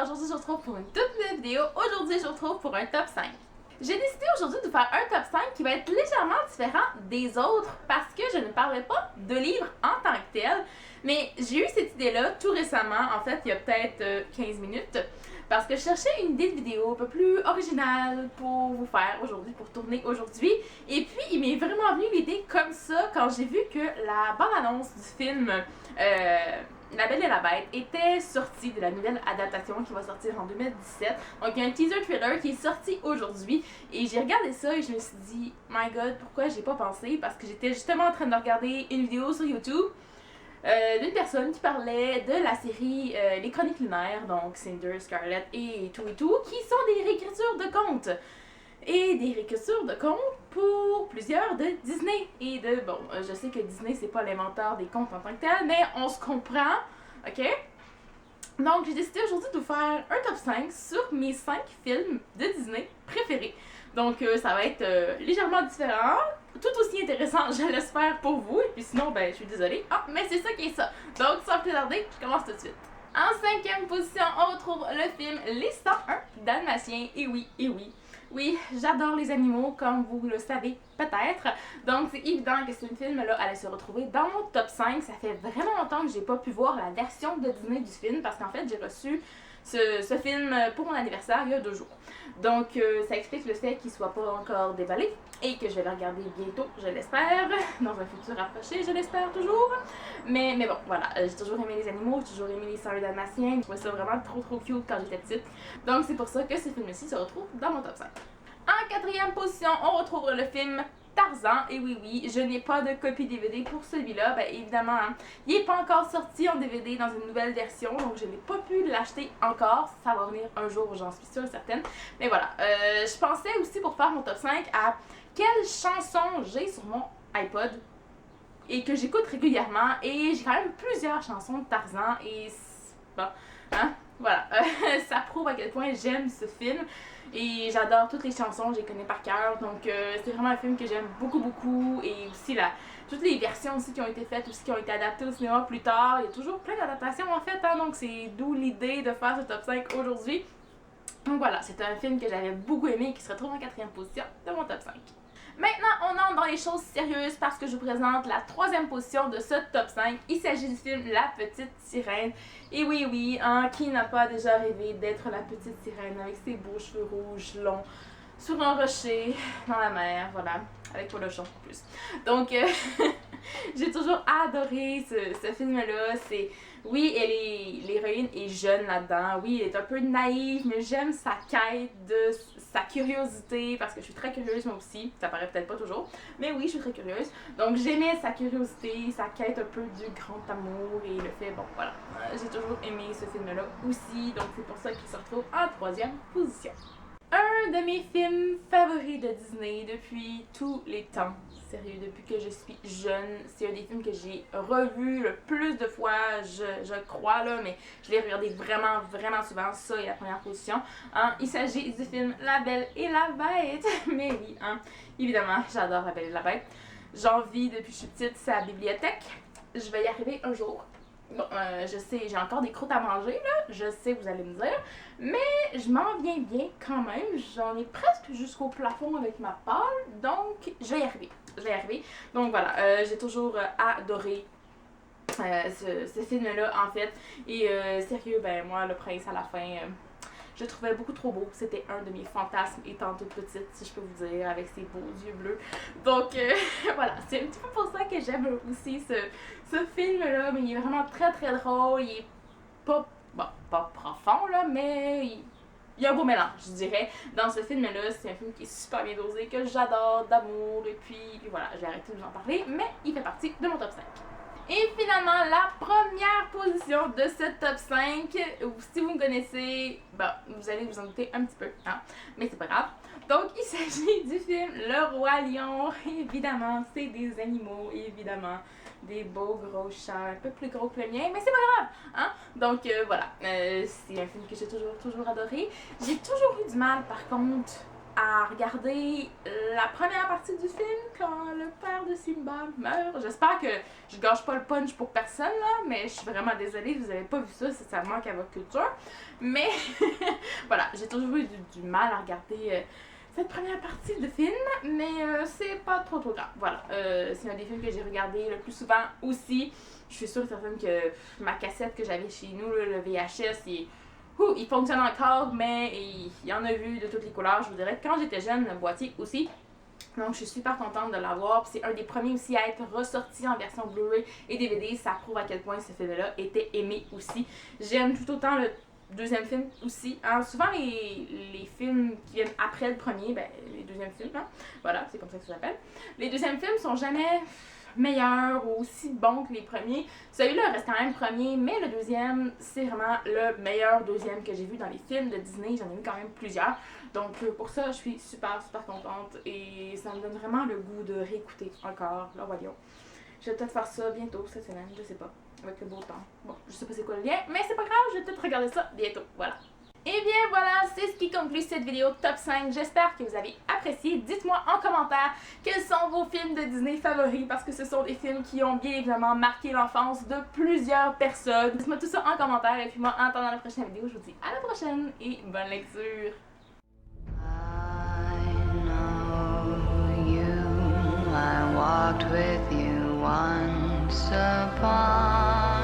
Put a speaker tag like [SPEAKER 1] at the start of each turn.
[SPEAKER 1] aujourd'hui je vous retrouve pour une toute nouvelle vidéo. Aujourd'hui je vous retrouve pour un top 5. J'ai décidé aujourd'hui de faire un top 5 qui va être légèrement différent des autres parce que je ne parlerai pas de livres en tant que tel, mais j'ai eu cette idée-là tout récemment, en fait il y a peut-être 15 minutes, parce que je cherchais une idée de vidéo un peu plus originale pour vous faire aujourd'hui, pour tourner aujourd'hui. Et puis il m'est vraiment venu l'idée comme ça quand j'ai vu que la bande-annonce du film La Belle et la Bête était sortie de la nouvelle adaptation qui va sortir en 2017. Donc il y a un teaser trailer qui est sorti aujourd'hui et j'ai regardé ça et je me suis dit my god, pourquoi j'ai pas pensé, parce que j'étais justement en train de regarder une vidéo sur YouTube d'une personne qui parlait de la série Les Chroniques Lunaires, donc Cinder, Scarlett et tout, qui sont des réécritures de contes. Et des réécritures de contes pour plusieurs de Disney. Et de, bon, je sais que Disney c'est pas l'inventeur des contes en tant que tel, mais on se comprend, ok? Donc j'ai décidé aujourd'hui de vous faire un top 5 sur mes 5 films de Disney préférés. Donc ça va être légèrement différent, tout aussi intéressant, je l'espère pour vous. Et puis sinon, ben je suis désolée. Ah, mais c'est ça qui est ça. Donc sans plus tarder, je commence tout de suite. En 5e position, on retrouve le film Les 101 Dalmatiens. Et oui, oui, j'adore les animaux, comme vous le savez peut-être. Donc c'est évident que ce film-là allait se retrouver dans mon top 5. Ça fait vraiment longtemps que j'ai pas pu voir la version de Disney du film parce qu'en fait j'ai reçu ce film pour mon anniversaire il y a 2 jours. Donc ça explique le fait qu'il soit pas encore déballé et que je vais le regarder bientôt, je l'espère, dans un futur approché, je l'espère toujours. Mais bon, voilà, j'ai toujours aimé les animaux, j'ai toujours aimé les 101 Dalmatiens, je trouvais ça vraiment trop cute quand j'étais petite. Donc c'est pour ça que ce film-ci se retrouve dans mon top 5. En 4e position, on retrouve le film Tarzan. Et oui, je n'ai pas de copie DVD pour celui-là. Ben évidemment, hein, il n'est pas encore sorti en DVD dans une nouvelle version, donc je n'ai pas pu l'acheter encore. Ça va venir un jour, j'en suis sûre et certaine. Mais voilà, je pensais aussi pour faire mon top 5 à quelles chansons j'ai sur mon iPod et que j'écoute régulièrement. Et j'ai quand même plusieurs chansons de Tarzan et bon, hein, voilà, ça prouve à quel point j'aime ce film et j'adore toutes les chansons, je les connais par cœur. Donc c'est vraiment un film que j'aime beaucoup et aussi toutes les versions aussi qui ont été faites, aussi qui ont été adaptées au cinéma plus tard. Il y a toujours plein d'adaptations en fait, hein, donc c'est d'où l'idée de faire ce top 5 aujourd'hui. Donc voilà, c'est un film que j'avais beaucoup aimé et qui se retrouve en 4e position de mon top 5. Maintenant, on entre dans les choses sérieuses parce que je vous présente la 3e position de ce top 5. Il s'agit du film La Petite Sirène. Et oui, hein, qui n'a pas déjà rêvé d'être la petite sirène avec ses beaux cheveux rouges longs sur un rocher dans la mer, voilà, avec Polochon en plus. Donc, j'ai toujours adoré ce film-là. Oui, l'héroïne est jeune là-dedans. Oui, elle est un peu naïve, mais j'aime sa quête, sa curiosité, parce que je suis très curieuse moi aussi. Ça paraît peut-être pas toujours, mais oui, je suis très curieuse. Donc j'aimais sa curiosité, sa quête un peu du grand amour et le fait, bon, voilà. J'ai toujours aimé ce film-là aussi, donc c'est pour ça qu'il se retrouve en 3e position. Un de mes films favoris de Disney depuis tous les temps. Sérieux, depuis que je suis jeune, c'est un des films que j'ai revu le plus de fois, je crois, là, mais je l'ai regardé vraiment souvent. Ça est la première position. Hein, il s'agit du film La Belle et la Bête. Mais oui, hein, évidemment, j'adore La Belle et la Bête. J'en vis depuis que je suis petite, c'est à la bibliothèque. Je vais y arriver un jour. Bon, je sais, j'ai encore des croûtes à manger, là, je sais, vous allez me dire, mais je m'en viens bien quand même, j'en ai presque jusqu'au plafond avec ma palle, donc je vais y arriver, donc voilà, j'ai toujours adoré ce film-là, en fait, et sérieux, ben moi, le prince à la fin, je le trouvais beaucoup trop beau. C'était un de mes fantasmes étant toute petite, si je peux vous dire, avec ses beaux yeux bleus. Donc voilà, c'est un petit peu pour ça que j'aime aussi ce film-là. Mais il est vraiment très drôle. Il est pas profond, là, mais il y a un beau mélange, je dirais. Dans ce film-là, c'est un film qui est super bien dosé, que j'adore, d'amour. Et puis voilà, j'ai arrêté de vous en parler, mais il fait partie de mon top 5. Et finalement, la première position de ce top 5, si vous me connaissez, vous allez vous en douter un petit peu, hein, mais c'est pas grave. Donc, il s'agit du film Le Roi Lion. Évidemment, c'est des animaux, évidemment, des beaux gros chats, un peu plus gros que le mien, mais c'est pas grave, hein. Donc, voilà, c'est un film que j'ai toujours adoré. J'ai toujours eu du mal, par contre, à regarder la première partie du film quand le le père de Simba meurt. J'espère que je gâche pas le punch pour personne, là, mais je suis vraiment désolée, vous avez pas vu ça, ça manque à votre culture. Mais voilà, j'ai toujours eu du mal à regarder cette première partie de film, mais c'est pas trop grave. Voilà, c'est un des films que j'ai regardé le plus souvent aussi. Je suis sûre et certaine que ma cassette que j'avais chez nous, le VHS, il fonctionne encore, mais il y en a vu de toutes les couleurs, je vous dirais. Quand j'étais jeune, le boîtier aussi. Donc, je suis super contente de l'avoir. C'est un des premiers aussi à être ressorti en version Blu-ray et DVD. Ça prouve à quel point ce film-là était aimé aussi. J'aime tout autant le deuxième film aussi. Hein. Souvent, les films qui viennent après le premier, ben, les deuxièmes films, hein. Voilà, c'est comme ça que ça s'appelle. Les deuxièmes films sont jamais meilleurs ou aussi bons que les premiers. Celui-là reste quand même premier, mais le deuxième, c'est vraiment le meilleur deuxième que j'ai vu dans les films de Disney. J'en ai vu quand même plusieurs. Donc pour ça, je suis super contente et ça me donne vraiment le goût de réécouter encore Le Roi Lion. Je vais peut-être faire ça bientôt cette semaine, je sais pas, avec le beau temps. Bon, je sais pas c'est quoi le lien, mais c'est pas grave, je vais peut-être regarder ça bientôt, voilà. Et bien voilà, c'est ce qui conclut cette vidéo top 5. J'espère que vous avez apprécié. Dites-moi en commentaire quels sont vos films de Disney favoris parce que ce sont des films qui ont bien évidemment marqué l'enfance de plusieurs personnes. Dites-moi tout ça en commentaire et puis moi en attendant la prochaine vidéo, je vous dis à la prochaine et bonne lecture.
[SPEAKER 2] I walked with you once upon